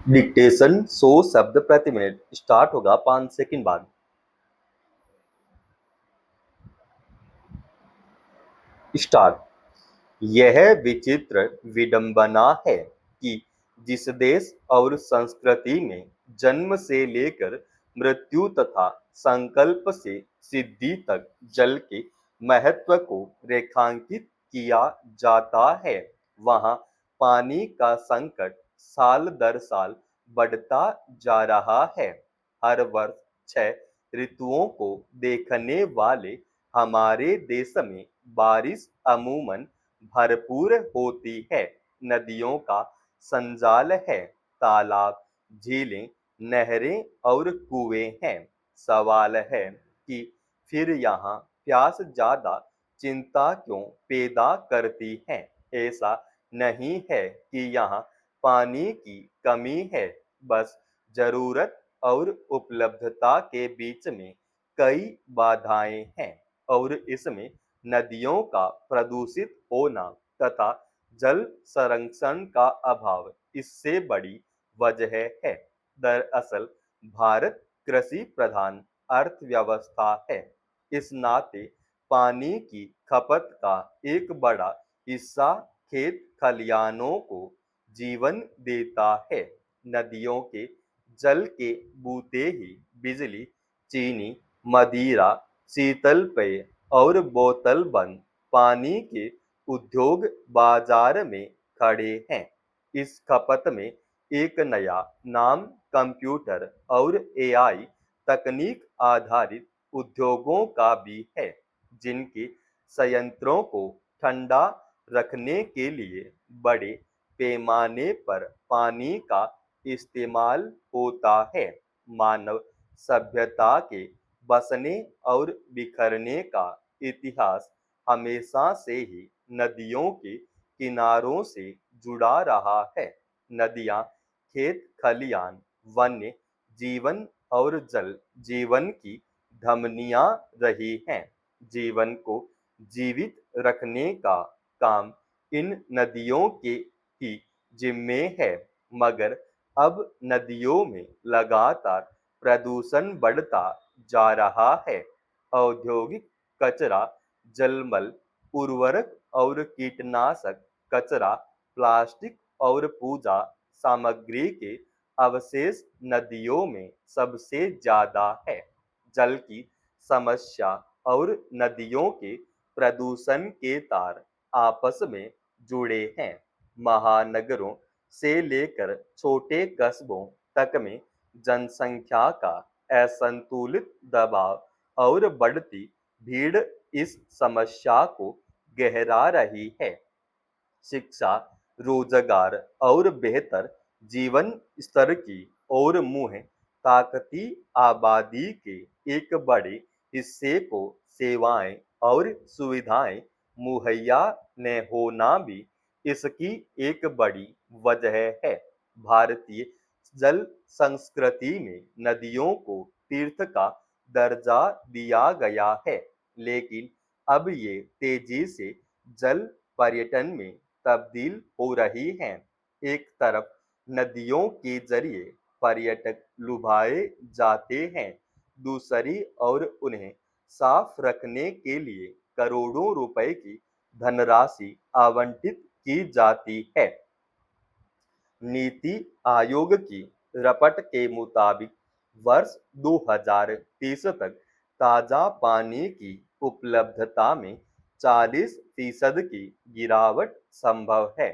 Dictation 100 शब्द प्रति minute start होगा 5 सेकंड बाद। स्टार्ट। यह विचित्र विडंबना है कि जिस देश और संस्कृति में जन्म से लेकर मृत्यु तथा संकल्प से सिद्धि तक जल के महत्व को रेखांकित किया जाता है, वहां पानी का संकट साल दर साल बढ़ता जा रहा है। हर वर्ष 6 ऋतुओं को देखने वाले हमारे देश में बारिश अमूमन भरपूर होती है। नदियों का संजाल है, तालाब, झीलें, नहरें और कुएं हैं। सवाल है कि फिर यहाँ प्यास ज्यादा चिंता क्यों पैदा करती है। ऐसा नहीं है कि यहाँ पानी की कमी है, बस जरूरत और उपलब्धता के बीच में कई बाधाएं हैं और इसमें नदियों का प्रदूषित होना तथा जल संरक्षण का अभाव इससे बड़ी वजह है। दरअसल भारत कृषि प्रधान अर्थव्यवस्था है। इस नाते पानी की खपत का एक बड़ा हिस्सा खेत खलियानों को जीवन देता है। नदियों के जल के बूते ही बिजली, चीनी, मदिरा, शीतल पेय और बोतल बंद पानी के उद्योग बाजार में खड़े हैं। इस खपत में एक नया नाम कंप्यूटर और एआई तकनीक आधारित उद्योगों का भी है, जिनके संयंत्रों को ठंडा रखने के लिए बड़े पैमाने पर पानी का इस्तेमाल होता है। मानव सभ्यता के बसने और बिखरने का इतिहास हमेशा से ही नदियों के किनारों से जुड़ा रहा है। नदियां खेत खलियान, वन्य जीवन और जल जीवन की धमनियां रही हैं। जीवन को जीवित रखने का काम इन नदियों के ही जिम्मे है, मगर अब नदियों में लगातार प्रदूषण बढ़ता जा रहा है। औद्योगिक कचरा, जलमल, उर्वरक और कीटनाशक कचरा, प्लास्टिक और पूजा सामग्री के अवशेष नदियों में सबसे ज्यादा है। जल की समस्या और नदियों के प्रदूषण के तार आपस में जुड़े हैं। महानगरों से लेकर छोटे कस्बों तक में जनसंख्या का असंतुलित दबाव और बढ़ती भीड़ इस समस्या को गहरा रही है। शिक्षा, रोजगार और बेहतर जीवन स्तर की ओर मुंह ताकती आबादी के एक बड़े हिस्से को सेवाएं और सुविधाएं मुहैया न होना भी इसकी एक बड़ी वजह है। भारतीय जल संस्कृति में नदियों को तीर्थ का दर्जा दिया गया है, लेकिन अब ये तेजी से जल पर्यटन में तब्दील हो रही हैं। एक तरफ नदियों के जरिए पर्यटक लुभाए जाते हैं, दूसरी ओर उन्हें साफ रखने के लिए करोड़ों रुपए की धनराशि आवंटित की जाती है। नीति आयोग की रपट के मुताबिक वर्ष 2030 तक ताजा पानी की उपलब्धता में 40% की गिरावट संभव है।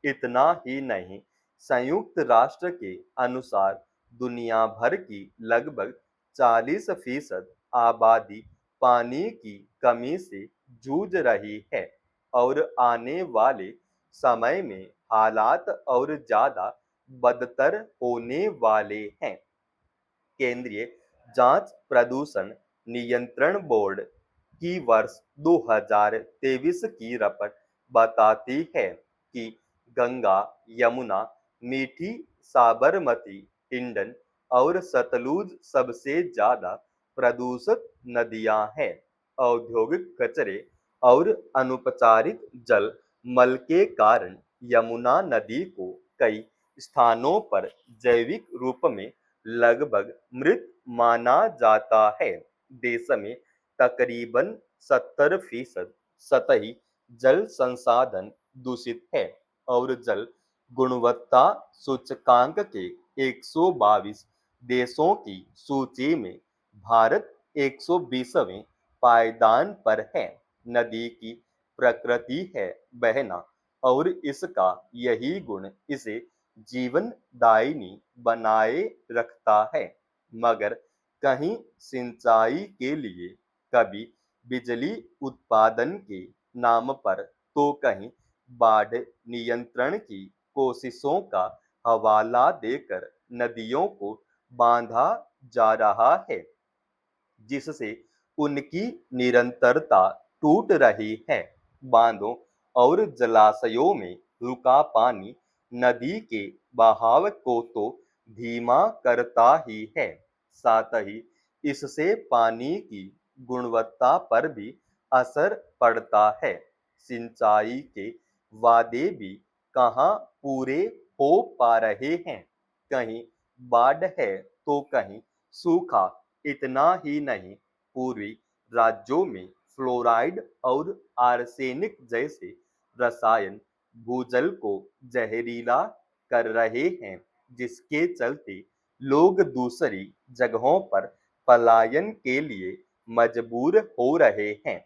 इतना ही नहीं, संयुक्त राष्ट्र के अनुसार दुनिया भर की लगभग 40% आबादी पानी की कमी से जूझ रही है और आने वाले समय में हालात और ज्यादा बदतर होने वाले हैं। केंद्रीय जांच प्रदूषण नियंत्रण बोर्ड की वर्ष 2023 की रिपोर्ट बताती है कि गंगा, यमुना, मीठी, साबरमती, हिंडन और सतलुज सबसे ज्यादा प्रदूषित नदियां हैं। औद्योगिक कचरे और अनुपचारित जल मल के कारण यमुना नदी को कई स्थानों पर जैविक रूप में लगभग मृत माना जाता है। देश में तकरीबन 70% सतही जल संसाधन दूषित है और जल गुणवत्ता सूचकांक के 122 देशों की सूची में भारत 120वें पायदान पर है। नदी की प्रकृति है बहना और इसका यही गुण इसे जीवनदायिनी बनाए रखता है। मगर कहीं सिंचाई के लिए, कभी बिजली उत्पादन के नाम पर, तो कहीं बाढ़ नियंत्रण की कोशिशों का हवाला देकर नदियों को बांधा जा रहा है, जिससे उनकी निरंतरता टूट रही है। बांधों और जलाशयों में रुका पानी नदी के बहाव को तो धीमा करता ही है, साथ ही इससे पानी की गुणवत्ता पर भी असर पड़ता है। सिंचाई के वादे भी कहाँ पूरे हो पा रहे हैं। कहीं बाढ़ है तो कहीं सूखा। इतना ही नहीं, पूर्वी राज्यों में फ्लोराइड और आर्सेनिक जैसे रसायन भूजल को जहरीला कर रहे हैं, जिसके चलते लोग दूसरी जगहों पर पलायन के लिए मजबूर हो रहे हैं।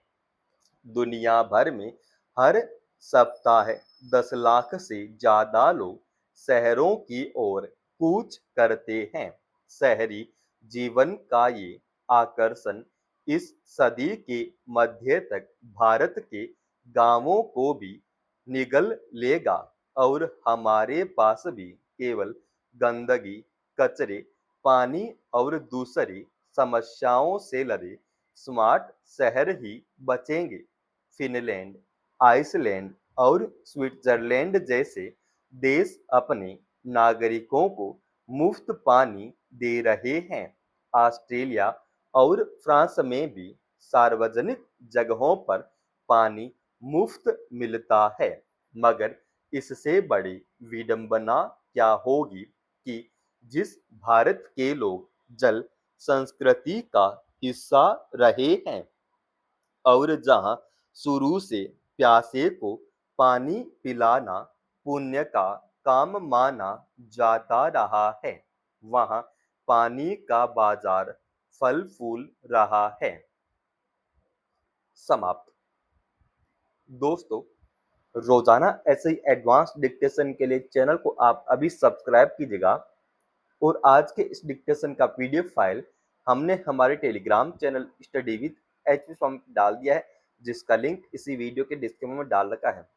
दुनिया भर में हर सप्ताह 10 लाख से ज्यादा लोग शहरों की ओर कूच करते हैं। शहरी जीवन का ये आकर्षण इस सदी के मध्य तक भारत के गांवों को भी निगल लेगा और हमारे पास भी केवल गंदगी, कचरे, पानी और दूसरी समस्याओं से लदे स्मार्ट शहर ही बचेंगे। फिनलैंड, आइसलैंड और स्विट्जरलैंड जैसे देश अपने नागरिकों को मुफ्त पानी दे रहे हैं। ऑस्ट्रेलिया और फ्रांस में भी सार्वजनिक जगहों पर पानी मुफ्त मिलता है। मगर इससे बड़ी विडंबना क्या होगी कि जिस भारत के लोग जल संस्कृति का हिस्सा रहे हैं और जहां शुरू से प्यासे को पानी पिलाना पुण्य का काम माना जाता रहा है, वहां पानी का बाजार फल फूल रहा है। समाप्त। दोस्तों, रोजाना ऐसे ही एडवांस डिक्टेशन के लिए चैनल को आप अभी सब्सक्राइब कीजिएगा और आज के इस डिक्टेशन का पीडीएफ फाइल हमने हमारे Telegram channel study with HP Swami डाल दिया है, जिसका लिंक इसी वीडियो के डिस्क्रिप्शन में डाल रखा है।